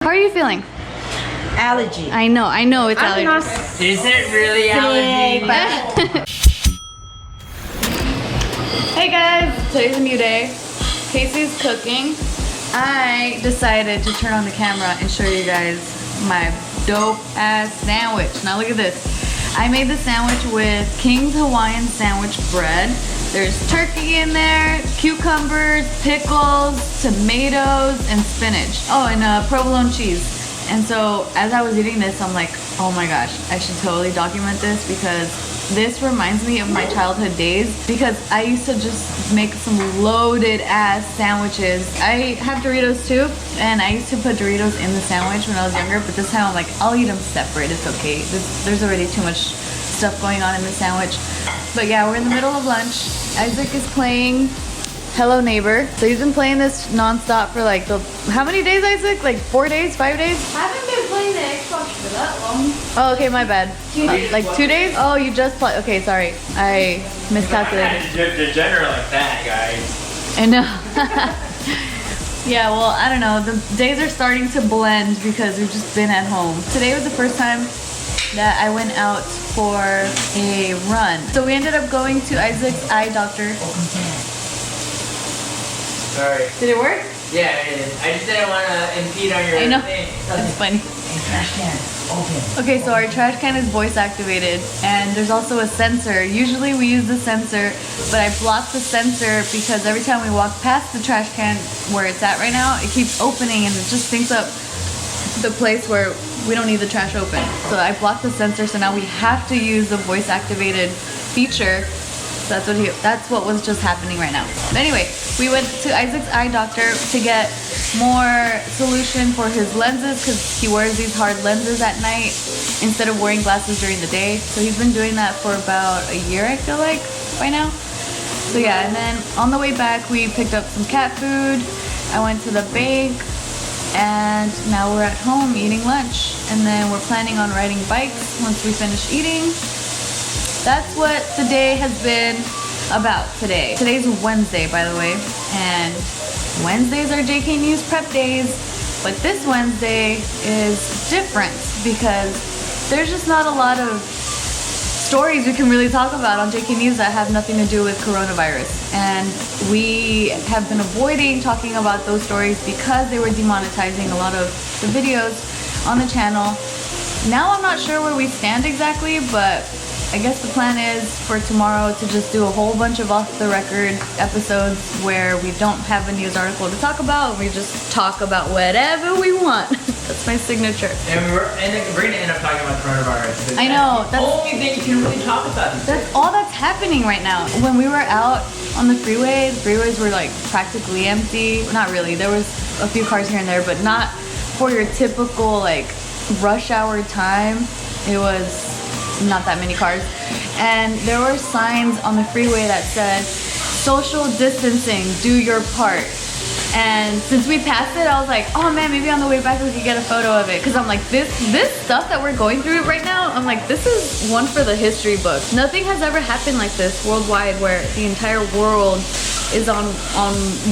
How are you feeling? Allergy. I know it's allergies. Is it really allergy? Hey guys, today's a new day. Casey's cooking. I decided to turn on the camera and show you guys my dope ass sandwich. Now look at this. I made the sandwich with King's Hawaiian sandwich bread. There's turkey in there, cucumbers, pickles, tomatoes, and spinach. Oh, and provolone cheese. And so as I was eating this, I'm like, oh my gosh, I should totally document this because this reminds me of my childhood days, because I used to just make some loaded ass sandwiches. I have Doritos too, and I used to put Doritos in the sandwich when I was younger, but this time I'm like, I'll eat them separate, it's okay. There's already too much stuff going on in the sandwich. But yeah, we're in the middle of lunch. Isaac is playing Hello Neighbor. So he's been playing this non-stop for like how many days, Isaac? Like 4 days, 5 days? I haven't been playing the Xbox for that long. Oh, okay, my bad. Like 2 days? Oh, you just played. Okay, sorry. I miscalculated. Degenerate like that, guys. I know. Yeah, well, I don't know. The days are starting to blend because we've just been at home. Today was the first time that I went out for a run. So we ended up going to Isaac's eye doctor. Sorry. Did it work? Yeah, it is. I just didn't want to impede on your I know. thing. That's funny. Trash can, open. Okay, so our trash can is voice activated, and there's also a sensor. Usually we use the sensor, but I blocked the sensor because every time we walk past the trash can where it's at right now, it keeps opening and it just syncs up the place where we don't need the trash open. So I blocked the sensor, so now we have to use the voice activated feature. So that's what was just happening right now. But anyway, we went to Isaac's eye doctor to get more solution for his lenses because he wears these hard lenses at night instead of wearing glasses during the day. So he's been doing that for about a year, I feel like, by now. So yeah, and then on the way back, we picked up some cat food. I went to the bank, and now we're at home eating lunch. And then we're planning on riding bikes once we finish eating. That's what the day has been about today. Today's Wednesday, by the way, and Wednesdays are JKNews prep days, but this Wednesday is different because there's just not a lot of stories we can really talk about on JKNews that have nothing to do with coronavirus. And we have been avoiding talking about those stories because they were demonetizing a lot of the videos on the channel. Now I'm not sure where we stand exactly, but I guess the plan is for tomorrow to just do a whole bunch of off-the-record episodes where we don't have a news article to talk about. We just talk about whatever we want. That's my signature. And we're going to end up talking about coronavirus. I know. That's the only thing you can really talk about. That's all that's happening right now. When we were out on the freeways were like practically empty. Not really. There was a few cars here and there, but not for your typical like rush hour time. It was not that many cars, and there were signs on the freeway that said social distancing, do your part. And since we passed it, I was like, oh man, maybe on the way back we could get a photo of it, because I'm like, this stuff that we're going through right now, I'm like, this is one for the history books. Nothing has ever happened like this worldwide, where the entire world is on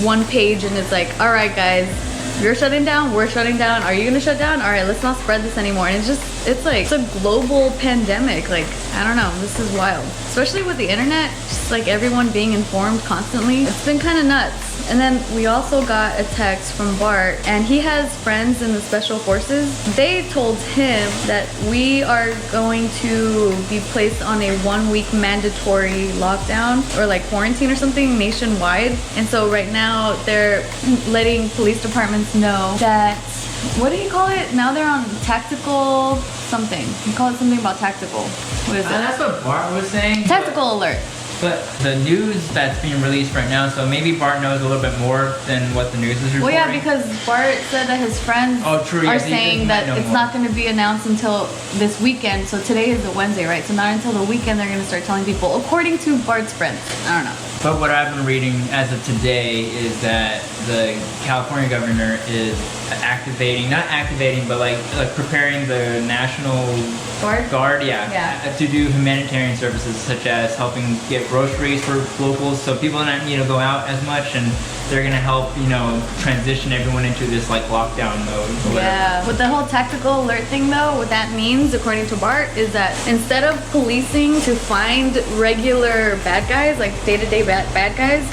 one page and it's like, all right guys, you're shutting down, we're shutting down, are you gonna shut down? All right, let's not spread this anymore. And it's like, it's a global pandemic. Like, I don't know, this is wild. Especially with the internet, just like everyone being informed constantly. It's been kind of nuts. And then we also got a text from Bart, and he has friends in the special forces. They told him that we are going to be placed on a 1-week mandatory lockdown or like quarantine or something nationwide. And so right now they're letting police departments know that, what do you call it? Now they're on tactical something. You call it something about tactical. What is it? That's what Bart was saying. Tactical alert. But the news that's being released right now, so maybe Bart knows a little bit more than what the news is reporting. Well, yeah, because Bart said that his friends are saying that it's not going to be announced until this weekend. So today is the Wednesday, right? So not until the weekend they're going to start telling people, according to Bart's friends. I don't know. But what I've been reading as of today is that the California governor is not activating, but like preparing the National Guard, to do humanitarian services such as helping get groceries for locals, so people don't need to go out as much, and they're gonna help, you know, transition everyone into this like lockdown mode. Or yeah. With the whole tactical alert thing though, what that means, according to Bart, is that instead of policing to find regular bad guys, like day-to-day bad guys,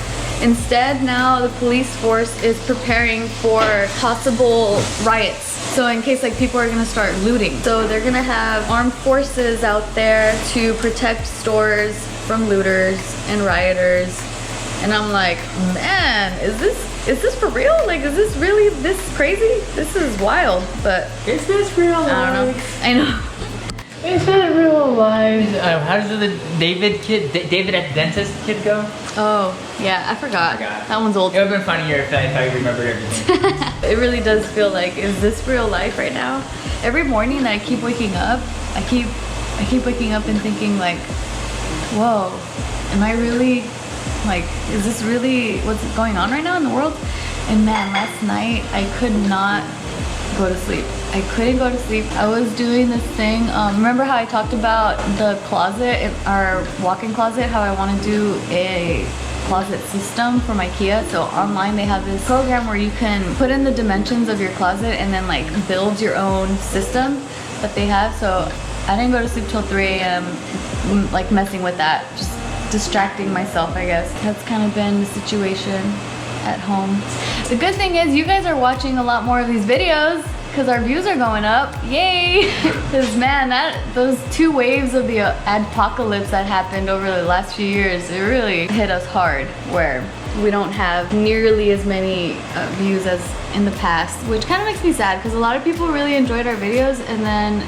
instead now the police force is preparing for possible riots. So in case like people are gonna start looting. So they're gonna have armed forces out there to protect stores from looters and rioters. And I'm like, man, is this for real? Like, is this really this crazy? This is wild, but is this real life? I don't know. I know. Is that real life? How does the David at the dentist kid go? Oh, yeah, I forgot. That one's old. It would have been funnier if I remembered everything. It really does feel like, is this real life right now? Every morning that I keep waking up, I keep waking up and thinking like, whoa, am I really, like, is this really what's going on right now in the world? And man, last night I could not go to sleep. I couldn't go to sleep. I was doing this thing. Remember how I talked about the closet, our walk-in closet, how I want to do a closet system from IKEA? So online they have this program where you can put in the dimensions of your closet and then like build your own system that they have. So I didn't go to sleep till 3 a.m. like messing with that, just distracting myself, I guess. That's kind of been the situation at home. The good thing is you guys are watching a lot more of these videos because our views are going up. Yay! Because man, those 2 waves of the adpocalypse that happened over the last few years, it really hit us hard, where we don't have nearly as many views as in the past, which kind of makes me sad because a lot of people really enjoyed our videos, and then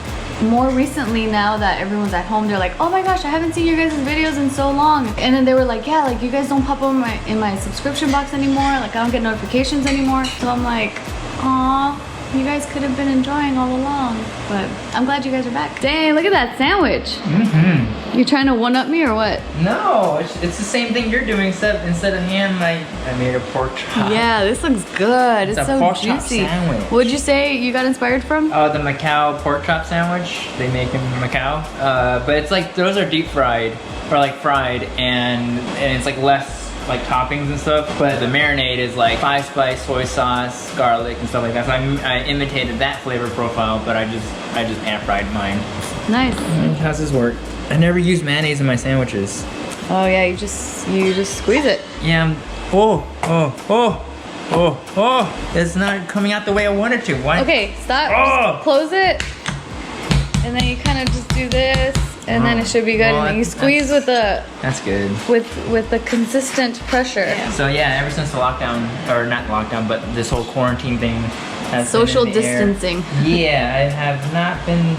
more recently, now that everyone's at home, they're like, oh my gosh, I haven't seen your guys' videos in so long. And then they were like, yeah, like you guys don't pop up in my subscription box anymore, like I don't get notifications anymore. So I'm like, aw, you guys could have been enjoying all along. But I'm glad you guys are back. Dang, look at that sandwich. Mm-hmm. You trying to one-up me or what? No, it's the same thing you're doing, except instead of ham, I made a pork chop. Yeah, this looks good. It's so pork chop juicy. Sandwich. What'd you say you got inspired from? The Macau pork chop sandwich. They make in Macau. But it's like, those are deep fried, or like fried, and it's like less like toppings and stuff, but the marinade is like 5-spice, soy sauce, garlic, and stuff like that. So I imitated that flavor profile, but I just pan fried mine. Nice. How's this work? I never use mayonnaise in my sandwiches. Oh yeah, you just squeeze it. Yeah. It's not coming out the way I wanted to. Why? Okay, stop. Just close it, and then you kind of just do this. And then it should be good. And then you squeeze with the. That's good. With the consistent pressure. Yeah. So yeah, ever since the lockdown, or not lockdown, but this whole quarantine thing has social distancing. Yeah, I have not been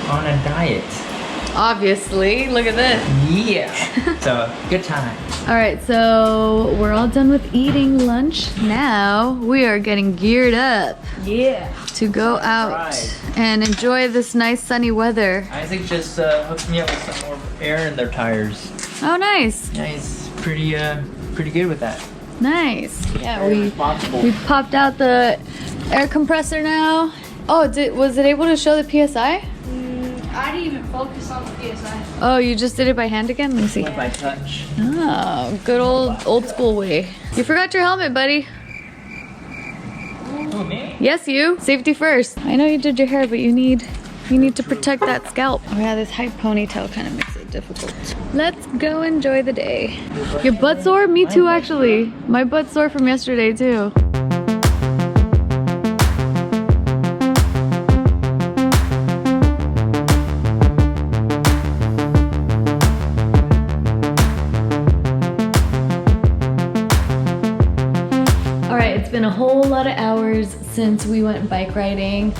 on a diet. Obviously, look at this. Yeah. So good time. All right, so we're all done with eating lunch. Now we are getting geared up. Yeah. To go out and enjoy this nice sunny weather. Isaac just hooked me up with some more air in their tires. Oh, nice. Yeah, he's pretty good with that. Nice. Yeah, we popped out the air compressor now. Oh, was it able to show the PSI? I didn't even focus on the PSI. Oh, you just did it by hand again? Let me see. By touch. Oh, good old school way. You forgot your helmet, buddy. Who, me? Yes, you. Safety first. I know you did your hair, but you need to protect that scalp. Oh yeah, this high ponytail kind of makes it difficult. Let's go enjoy the day. Your butt sore? Me too, actually. My butt's sore from yesterday too. Been a whole lot of hours since we went bike riding,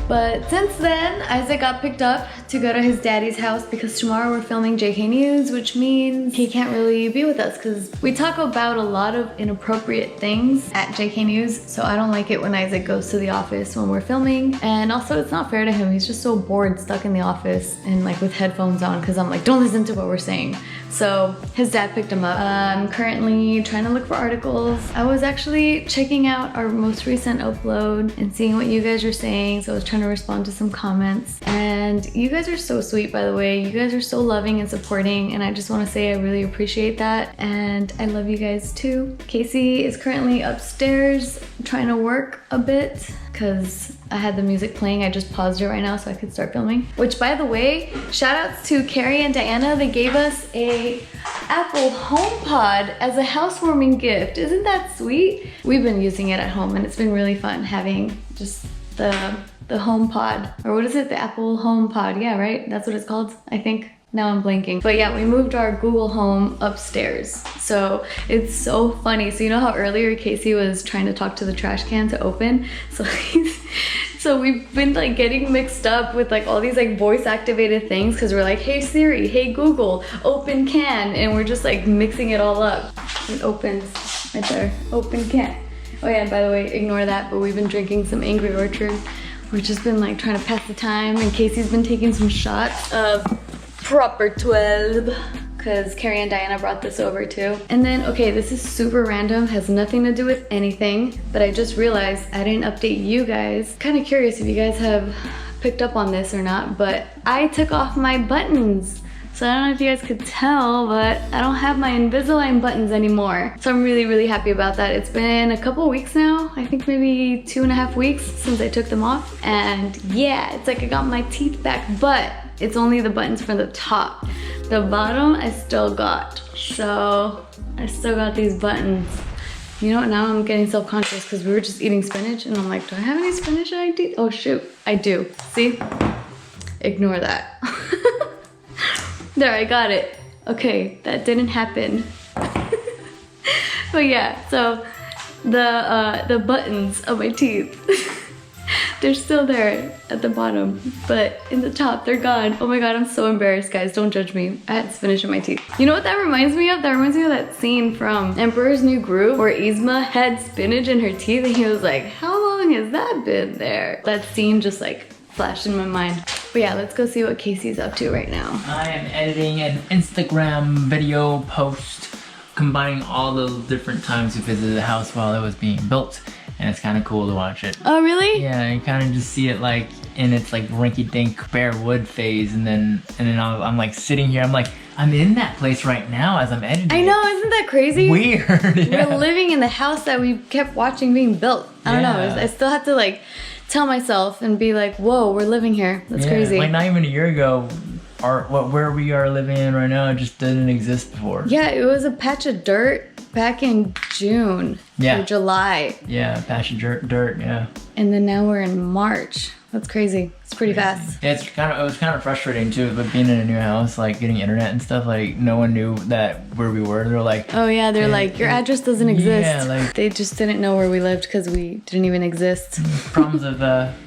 but since then Isaac got picked up to go to his daddy's house because tomorrow we're filming JKNews, which means he can't really be with us because we talk about a lot of inappropriate things at JKNews, so I don't like it when Isaac goes to the office when we're filming. And also it's not fair to him, he's just so bored stuck in the office and like with headphones on because I'm like, don't listen to what we're saying. So his dad picked him up. I'm currently trying to look for articles. I was actually checking out our most recent upload and seeing what you guys are saying, so I was trying trying to respond to some comments. And you guys are so sweet, by the way. You guys are so loving and supporting, and I just want to say I really appreciate that, and I love you guys too. Casey is currently upstairs trying to work a bit because I had the music playing. I just paused it right now so I could start filming. Which, by the way, shout outs to Carrie and Diana. They gave us a Apple HomePod as a housewarming gift. Isn't that sweet? We've been using it at home and it's been really fun having just the HomePod. Or what is it? The Apple HomePod. Yeah, right? That's what it's called, I think. Now I'm blanking. But yeah, we moved our Google Home upstairs. So it's so funny. So you know how earlier Casey was trying to talk to the trash can to open? So we've been like getting mixed up with like all these like voice activated things because we're like, hey Siri, hey Google, open can. And we're just like mixing it all up. It opens right there, open can. Oh yeah, and by the way, ignore that, but we've been drinking some Angry Orchard. We've just been like trying to pass the time, and Casey's been taking some shots of Proper 12 because Carrie and Diana brought this over too. And then, okay, this is super random, has nothing to do with anything, but I just realized I didn't update you guys. Kind of curious if you guys have picked up on this or not, but I took off my buttons. So I don't know if you guys could tell, but I don't have my Invisalign buttons anymore. So I'm really, really happy about that. It's been a couple weeks now. I think maybe 2.5 weeks since I took them off. And yeah, it's like I got my teeth back, but it's only the buttons from the top. The bottom I still got. So I still got these buttons. You know what, now I'm getting self-conscious because we were just eating spinach and I'm like, do I have any spinach that I eat? Oh shoot, I do. See? Ignore that. There, I got it. Okay, that didn't happen. But yeah, so the buttons of my teeth, they're still there at the bottom, but in the top, they're gone. Oh my god, I'm so embarrassed, guys. Don't judge me. I had spinach in my teeth. You know what that reminds me of? That reminds me of that scene from Emperor's New Groove where Yzma had spinach in her teeth and he was like, how long has that been there? That scene just like flashed in my mind. But yeah, let's go see what Casey's up to right now. I am editing an Instagram video post combining all the different times we visited the house while it was being built. And it's kind of cool to watch it. Oh, really? Yeah, you kind of just see it like in its like rinky-dink bare wood phase, and then I'm like sitting here, I'm like, I'm in that place right now as I'm editing. I know, isn't that crazy? Weird. Yeah. We're living in the house that we kept watching being built. I don't know, I still have to like tell myself and be like, whoa, we're living here. That's crazy. Like not even a year ago, where we are living in right now, it just didn't exist before. Yeah, it was a patch of dirt back in June or July. Yeah, patch of dirt, yeah. And then now we're in March. That's crazy. It's pretty fast. Yeah, it was kind of frustrating too, but being in a new house, like getting internet and stuff, like no one knew that where we were. They're like, oh yeah, they're like, your address doesn't exist. Yeah, like they just didn't know where we lived because we didn't even exist. Problems of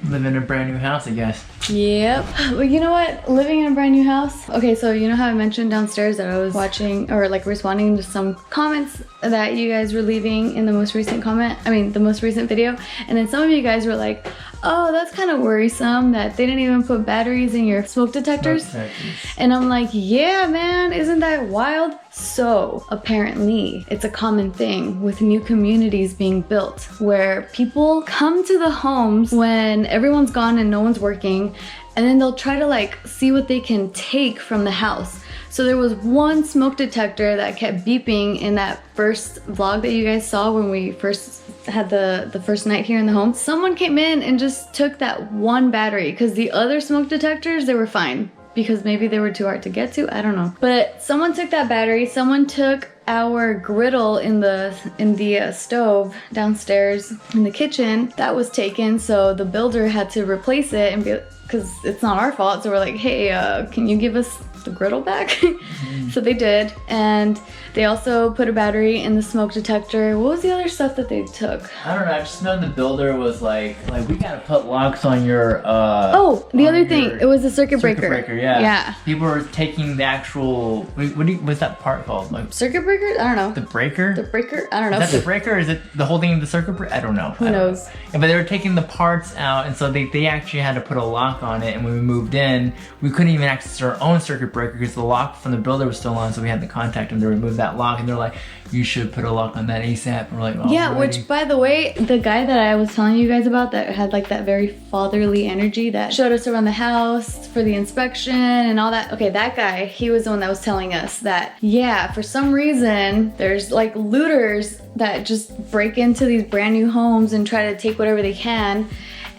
living in a brand new house, I guess. Yep. Well, you know what? Living in a brand new house. Okay, so you know how I mentioned downstairs that I was watching or like responding to some comments that you guys were leaving in the most recent the most recent video, and then some of you guys were like, oh, that's kind of worrisome that they didn't even put batteries in your smoke detectors. And I'm like, yeah, man, isn't that wild? So apparently it's a common thing with new communities being built where people come to the homes when everyone's gone and no one's working, and then they'll try to like see what they can take from the house. So there was one smoke detector that kept beeping in that first vlog that you guys saw when we first had the first night here in the home. Someone came in and just took that one battery because the other smoke detectors, they were fine because maybe they were too hard to get to, I don't know. But someone took that battery, someone took our griddle in the stove downstairs in the kitchen. That was taken, so the builder had to replace it and because it's not our fault. So we're like, hey, can you give us the griddle back? So they did, and they also put a battery in the smoke detector. What was the other stuff that they took? I don't know, I just know the builder was like we gotta put locks on your oh, the other thing, it was a circuit breaker. Yeah. People were taking the actual, what's that part called? Like circuit breaker? breaker? I don't know. The breaker? The breaker? I don't know. Is that the breaker or is it the whole thing of the circuit breaker? I don't know. Who knows? Yeah, but they were taking the parts out, and so they actually had to put a lock on it, and when we moved in, we couldn't even access our own circuit breaker because the lock from the builder was still on, so we had to contact them to remove that lock, and they're like, you should put a lock on that ASAP. And we're like, yeah, which by the way, the guy that I was telling you guys about that had like that very fatherly energy that showed us around the house for the inspection and all that. Okay, that guy, he was the one that was telling us that, yeah, for some reason, there's like looters that just break into these brand new homes and try to take whatever they can.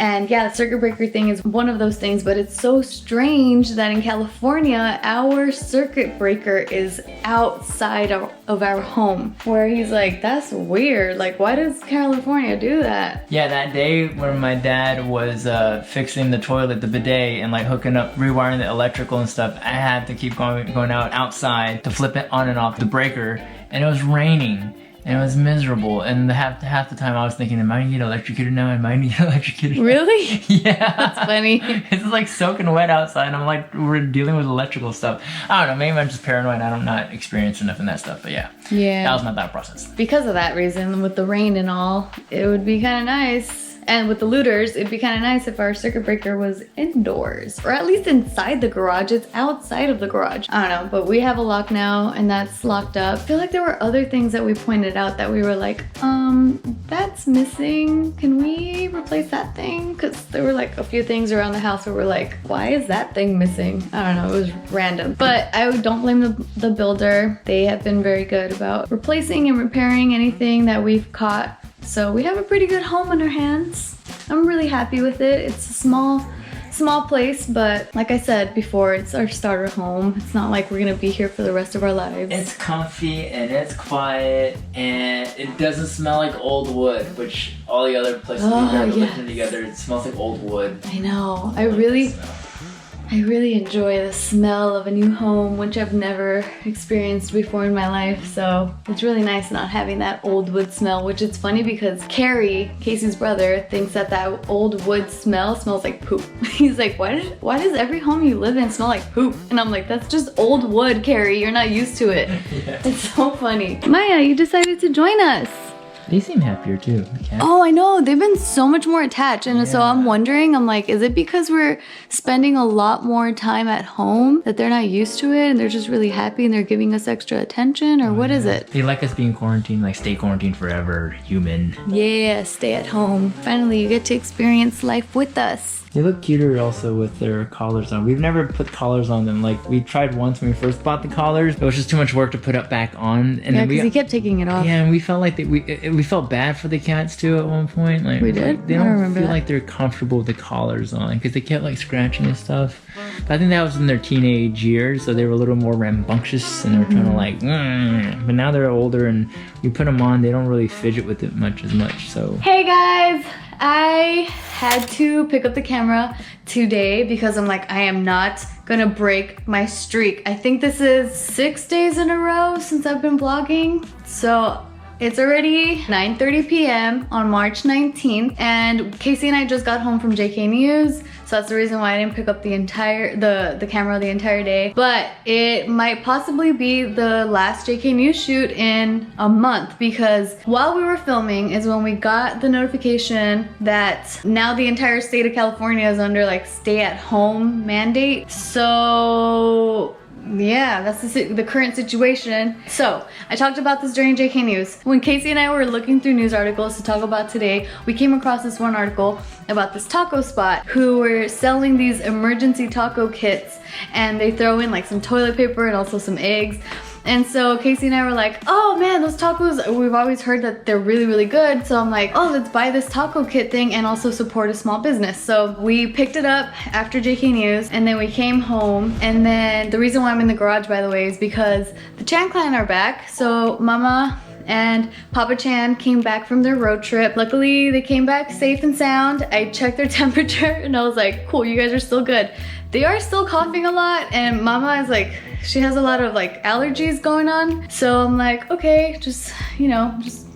And yeah, the circuit breaker thing is one of those things, but it's so strange that in California, our circuit breaker is outside of our home. Where he's like, that's weird. Like, why does California do that? Yeah, that day when my dad was fixing the toilet, the bidet, and like hooking up, rewiring the electrical and stuff, I had to keep going out outside to flip it on and off the breaker, and it was raining. And it was miserable, and half the time I was thinking, am I gonna get electrocuted now? Am I gonna get electrocuted? Really? Yeah. That's funny. It's like soaking wet outside, and I'm like, we're dealing with electrical stuff. I don't know, maybe I'm just paranoid. I'm not experienced enough in that stuff, but yeah. Yeah. That was my thought process. Because of that reason, with the rain and all, it would be kind of nice. And with the looters, it'd be kind of nice if our circuit breaker was indoors, or at least inside the garage. It's outside of the garage. I don't know, but we have a lock now, and that's locked up. I feel like there were other things that we pointed out that we were like, that's missing. Can we replace that thing? Because there were like a few things around the house where we're like, why is that thing missing? I don't know, it was random. But I don't blame the builder. They have been very good about replacing and repairing anything that we've caught. So we have a pretty good home on our hands. I'm really happy with it. It's a small place, but like I said before, it's our starter home. It's not like we're gonna be here for the rest of our lives. It's comfy and it's quiet and it doesn't smell like old wood, which all the other places we've ever lived in together, it smells like old wood. I know. I really enjoy the smell of a new home, which I've never experienced before in my life. So it's really nice not having that old wood smell, which is funny because Carrie, Casey's brother, thinks that old wood smell smells like poop. He's like, why does every home you live in smell like poop? And I'm like, that's just old wood, Carrie. You're not used to it. Yeah. It's so funny. Maya, you decided to join us. They seem happier too. Oh, I know. They've been so much more attached. And so I'm wondering, I'm like, is it because we're spending a lot more time at home that they're not used to it and they're just really happy and they're giving us extra attention, or what is it? They like us being quarantined, like stay quarantined forever, human. Yeah, stay at home. Finally, you get to experience life with us. They look cuter also with their collars on. We've never put collars on them. Like, we tried once when we first bought the collars. It was just too much work to put up back on. And yeah, because he kept taking it off. Yeah, and we felt like we felt bad for the cats too at one point. Like, we did? They don't feel like they're comfortable with the collars on because they kept like scratching and stuff. But I think that was in their teenage years, so they were a little more rambunctious and they were trying to like, but now they're older and you put them on, they don't really fidget with it as much. So hey guys, I had to pick up the camera today because I'm like, I am not gonna break my streak. I think this is 6 days in a row since I've been vlogging. So it's already 9:30 p.m. on March 19th, and Casey and I just got home from JKNews, so that's the reason why I didn't pick up the camera the entire day. But it might possibly be the last JKNews shoot in a month, because while we were filming is when we got the notification that now the entire state of California is under like stay-at-home mandate. So yeah, that's the current situation. So I talked about this during JKNews. When Casey and I were looking through news articles to talk about today, we came across this one article about this taco spot who were selling these emergency taco kits, and they throw in like some toilet paper and also some eggs. And so Casey and I were like, oh man, those tacos, we've always heard that they're really, really good. So I'm like, oh, let's buy this taco kit thing and also support a small business. So we picked it up after JKNews, and then we came home. And then the reason why I'm in the garage, by the way, is because the Chan clan are back. So Mama and Papa Chan came back from their road trip. Luckily, they came back safe and sound. I checked their temperature and I was like, cool, you guys are still good. They are still coughing a lot, and Mama is like, she has a lot of like allergies going on. So I'm like, okay, just, you know, just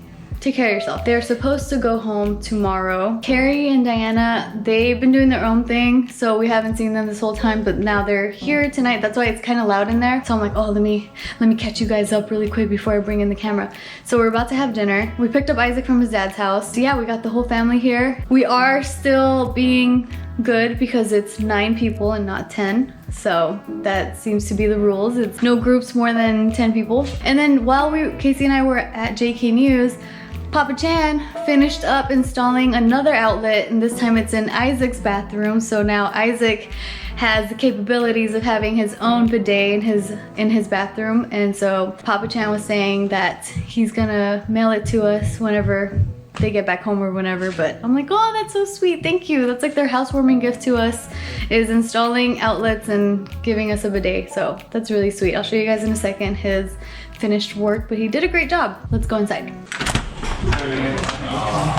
take care of yourself. They're supposed to go home tomorrow. Carrie and Diana, they've been doing their own thing, so we haven't seen them this whole time, but now they're here tonight. That's why it's kind of loud in there. So I'm like, oh, let me catch you guys up really quick before I bring in the camera. So we're about to have dinner. We picked up Isaac from his dad's house. So yeah, we got the whole family here. We are still being good because it's 9 people and not 10. So that seems to be the rules. It's no groups more than 10 people. And then while Casey and I were at JKNews, Papa Chan finished up installing another outlet, and this time it's in Isaac's bathroom. So now Isaac has the capabilities of having his own bidet in his bathroom. And so Papa Chan was saying that he's gonna mail it to us whenever they get back home or whenever. But I'm like, oh, that's so sweet, thank you. That's like their housewarming gift to us, is installing outlets and giving us a bidet. So that's really sweet. I'll show you guys in a second his finished work, but he did a great job. Let's go inside.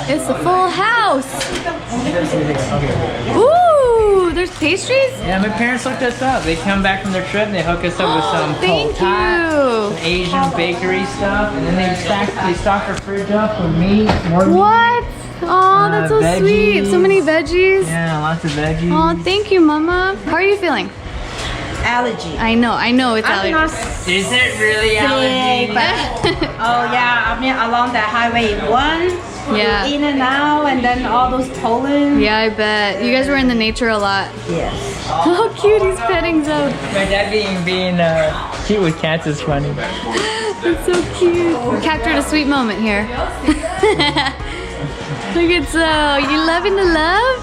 It's a full house. Ooh, there's pastries? Yeah, my parents hooked us up. They come back from their trip and they hook us up with some thank some Asian bakery stuff, and then they stock our fridge up with meat, more meat. What? Oh, that's so veggies. sweet. So many veggies. Yeah, lots of veggies. Oh, thank you, Mama. How are you feeling? Allergy. I know it's allergy. Is it really allergy? Oh yeah, I mean along the highway 1, Yeah. in and out, and then all those pollen. Yeah, I bet. You guys were in the nature a lot. Yes. Oh, cute, he's petting Zoe. My dad being cute with cats is funny. That's so cute. We captured a sweet moment here. Look at Zoe. You loving the love?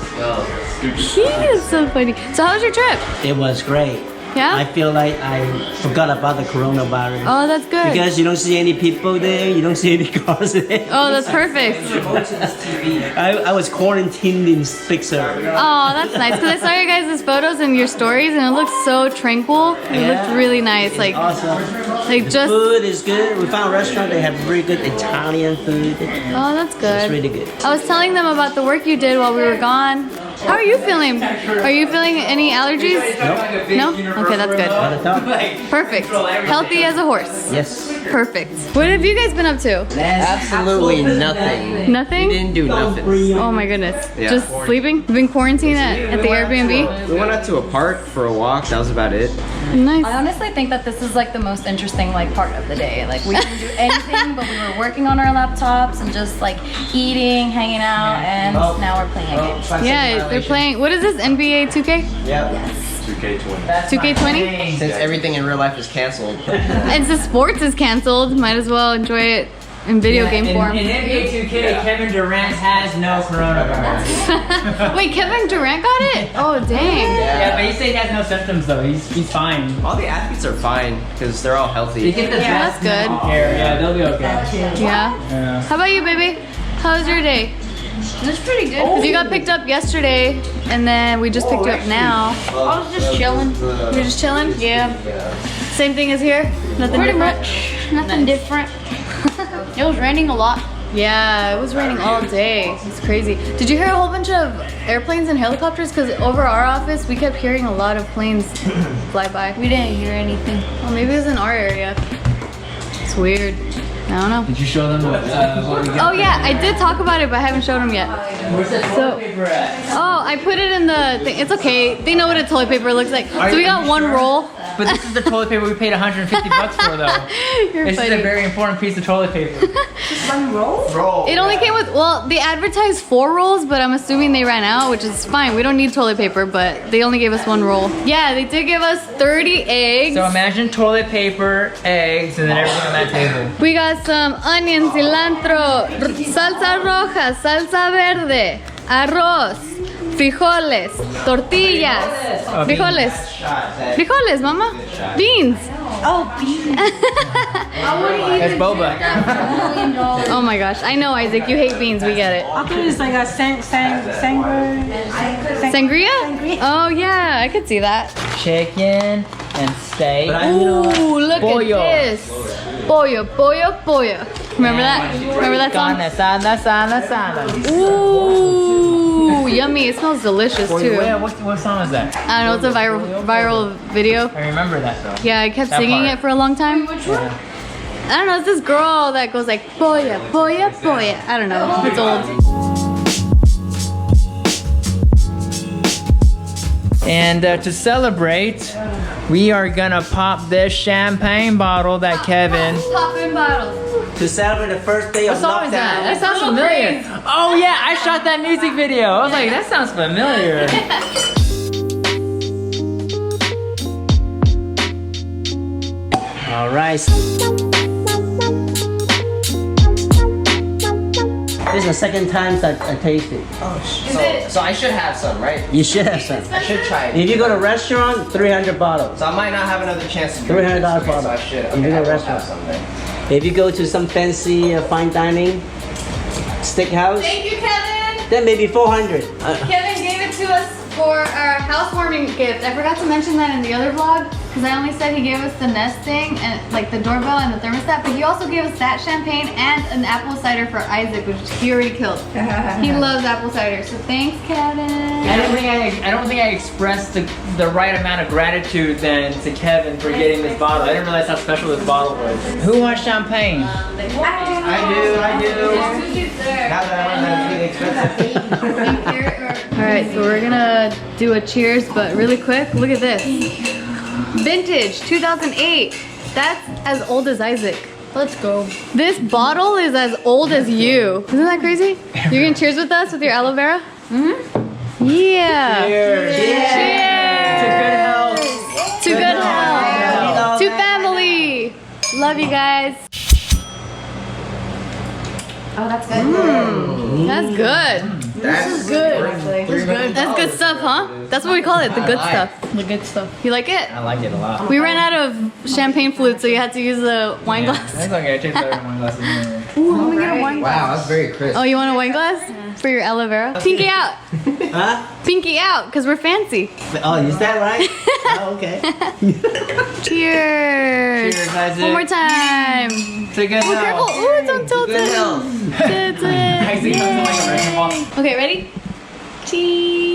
He is so funny. So how was your trip? It was great. Yeah? I feel like I forgot about the coronavirus. Oh, that's good. Because you don't see any people there, you don't see any cars there. Oh, that's perfect. I was quarantined in Big Sur. Oh, that's nice. Because I saw your guys' photos and your stories, and it looked so tranquil. It looked really nice. Like, Awesome. like just. Food is good. We found a restaurant that have very good Italian food. Oh, that's It's good. really good. I was telling them about the work you did while we were gone. How are you feeling? Are you feeling any allergies? Nope. No? Okay, that's good. Not at all. Perfect. Healthy as a horse. Yes. Perfect. What have you guys been up to? Absolutely nothing. Nothing? We didn't do nothing. Oh my goodness. Yeah. Just sleeping? You've been quarantined at the Airbnb? We went out to a park for a walk. That was about it. Nice. I honestly think that this is like the most interesting like part of the day. Like we didn't do anything, but we were working on our laptops and just like eating, hanging out, and now we're playing a game. Yeah, they're playing. What is this? NBA 2K? Yeah. 2K20? Since everything in real life is canceled. And since sports is canceled, might as well enjoy it in video game form. In NBA 2K, Kevin Durant has no coronavirus. Wait, Kevin Durant got it? Oh, dang. Yeah, but he said he has no symptoms though. He's fine. All the athletes are fine because they're all They healthy. get the Yeah, that's good. Yeah, they'll be okay. Yeah. Yeah. How about you, baby? How was your day? It's pretty good. Because you got picked up yesterday, and then we just picked you up now. I was just chilling. You're just chilling? Yeah. Same thing as here? Nothing Pretty different? much. Nothing different. It was raining a lot. Yeah, it was raining all day. It's crazy. Did you hear a whole bunch of airplanes and helicopters? Because over our office, we kept hearing a lot of planes fly by. We didn't hear anything. Well, maybe it was in our area. It's weird. I don't know. Did you show them what we got? Oh yeah, I did talk about it, but I haven't showed them yet. Where's that toilet paper at? Oh, I put it in the thing. It's okay. They know what a toilet paper looks like. So we got one roll. But this is the toilet paper we paid 150 bucks for though. You're This is funny. a very important piece of toilet paper. It only came with, well, they advertised 4 rolls, but I'm assuming they ran out, which is fine. We don't need toilet paper, but they only gave us 1 roll. Yeah, they did give us 30 eggs. So imagine toilet paper, eggs, and then everything on that table. We got some onion, cilantro, salsa roja, salsa verde, arroz, frijoles, tortillas. Oh, Frijoles. Frijoles, mama. Beans. Oh, beans. That's boba. Oh my gosh. I know, Isaac, you hate beans. We get it. I thought it was like a sangria. Sangria? Oh yeah, I could see that. Chicken and steak. Ooh, look Pollo. at this. Pollo, pollo, pollo. Remember that? Remember that song? Carne asada, asada, asada. Ooh, yummy. It smells delicious too. What song is that? I don't know, it's a viral video. I remember that though. Yeah, I kept That singing part. it for a long time. I don't know, it's this girl that goes like, boya, boya, boya. I don't know, it's old. And to celebrate, we are gonna pop this champagne bottle that Kevin. Popping bottles. To celebrate the first day of What song is that? That lockdown. sounds familiar. Oh yeah, I shot that music video. I was like, that sounds familiar. All right. This is the second time that I taste it. So I should have some, right? You should have some. I should try it. If you go to a restaurant, 300 bottles. So I might not have another chance to drink $300 this, okay, bottle. so I should. If you Okay, go I to a will restaurant. have some then. If you go to some fancy fine dining steakhouse, Thank you, Kevin. then maybe 400. Kevin gave it to us for our housewarming gift. I forgot to mention that in the other vlog because I only said he gave us the nesting and like the doorbell and the thermostat, but he also gave us that champagne and an apple cider for Isaac, which he already killed. He loves apple cider, so thanks, Kevin. I don't think I expressed the right amount of gratitude then to Kevin for getting this bottle. I didn't realize how special this bottle was. Who wants champagne? I do. Now that I learned that it's really expensive. Alright, so we're gonna do a cheers, but really quick, look at this. Vintage, 2008. That's as old as Isaac. Let's go. This bottle is as old as you. Isn't that crazy? You're gonna cheers with us with your aloe vera? Mm-hmm. Yeah. Cheers. Cheers. To good health. To good health. To family. Love you guys. Oh, that's good. That's good. That's Good, actually. That's good stuff, huh? That's what we call it, the good stuff. The good stuff. You like it? I like it a lot. We ran out of champagne flute, so you had to use the wine Yeah, glass. that's okay. I tastes better than wine glasses anyway. Ooh, let me get a wine glass. Wow, that's very crisp. Oh, you want a wine glass? For your aloe vera? Pinky out. Huh? Pinky out, because we're fancy. Oh, is that right? Oh, okay. Cheers. Cheers, Isaac. One more time. To good Oh, careful. health. Ooh, don't tilt Good it. health. Tilt it. Isaac, Yay. like a wrecking ball. Okay, ready? Cheese.